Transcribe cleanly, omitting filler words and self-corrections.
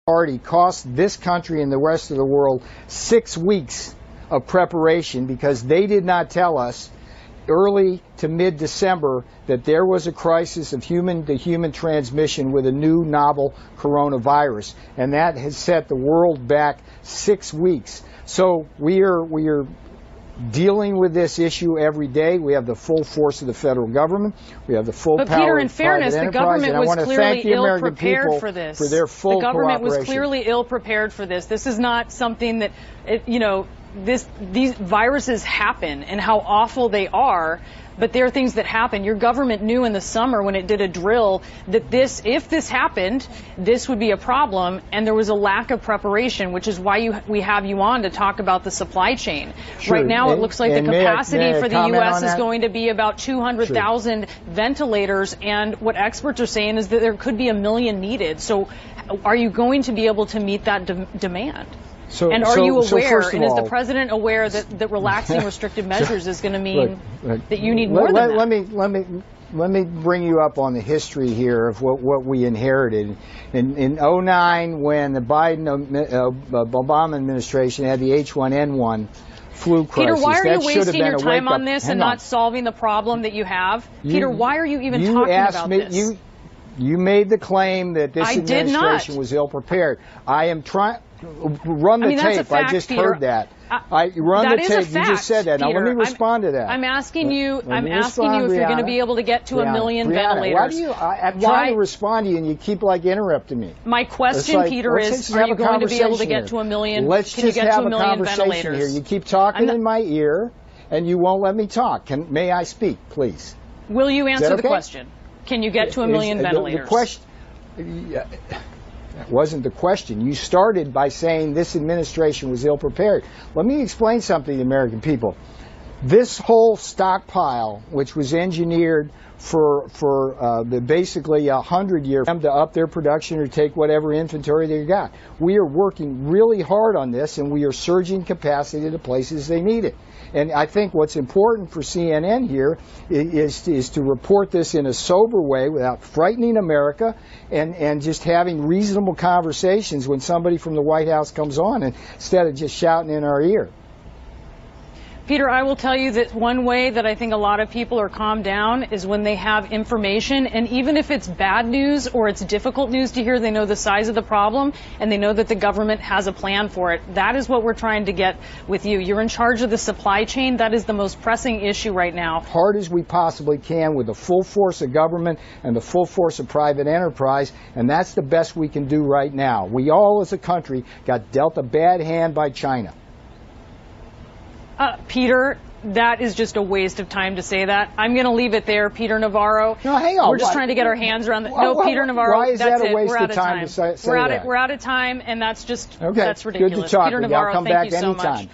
party cost this country and the rest of the world 6 weeks of preparation because they did not tell us early to mid-December that there was a crisis of human-to-human transmission with a new novel coronavirus, and that has set the world back 6 weeks. So we are dealing with this issue every day. We have the full force of the federal government. We have the full power Peter, in of fairness, private the government enterprise, was clearly ill-prepared for this. For their full The government was cooperation. clearly ill-prepared for this. This is not something that, these viruses happen and how awful they are, but there are things that happen. Your government knew in the summer when it did a drill that if this happened, this would be a problem, and there was a lack of preparation, which is why we have you on to talk about the supply chain. Sure. Right now, it looks like the capacity for the U.S. is that? going to be about 200,000 ventilators, and what experts are saying is that there could be 1 million needed. So are you going to be able to meet that demand? And are you aware, and is the president aware that relaxing restrictive measures is going to mean that you need more than that? Let me bring you up on the history here of what we inherited. In 2009, when the Obama administration had the H1N1 flu crisis. Peter, why are you wasting your time on this and not solving the problem that you have? Peter, why are you even talking about this? You made the claim that this administration was ill-prepared. I am trying... Run the tape. I just heard that. Run the tape. You just said that. Now let me respond to that. I'm asking you if you're going to be able to get to 1 million ventilators. I'm trying to respond to you and you keep interrupting me. My question, Peter, is are you going to be able to get to 1 million? Can you get to 1 million ventilators? Here. You keep talking in my ear and you won't let me talk. May I speak, please? Will you answer the question? Can you get to 1 million ventilators? The question... That wasn't the question. You started by saying this administration was ill-prepared. Let me explain something to the American people. This whole stockpile, which was engineered for basically 100 years, for them to up their production or take whatever inventory they got. We are working really hard on this, and we are surging capacity to places they need it. And I think what's important for CNN here is to report this in a sober way without frightening America and just having reasonable conversations when somebody from the White House comes on instead of just shouting in our ear. Peter, I will tell you that one way that I think a lot of people are calmed down is when they have information, and even if it's bad news or it's difficult news to hear, they know the size of the problem and they know that the government has a plan for it. That is what we're trying to get with you. You're in charge of the supply chain. That is the most pressing issue right now. Hard as we possibly can with the full force of government and the full force of private enterprise, and that's the best we can do right now. We all as a country got dealt a bad hand by China. Peter, that is just a waste of time to say that. I'm going to leave it there, Peter Navarro. No, hang on. We're just trying to get our hands around the... No, Peter Navarro, why is that's that a waste it. We're out of time to say that? We're out of time, and that's just... Okay, That's ridiculous. good to talk Peter with you. Navarro, I'll come thank back you so anytime. much.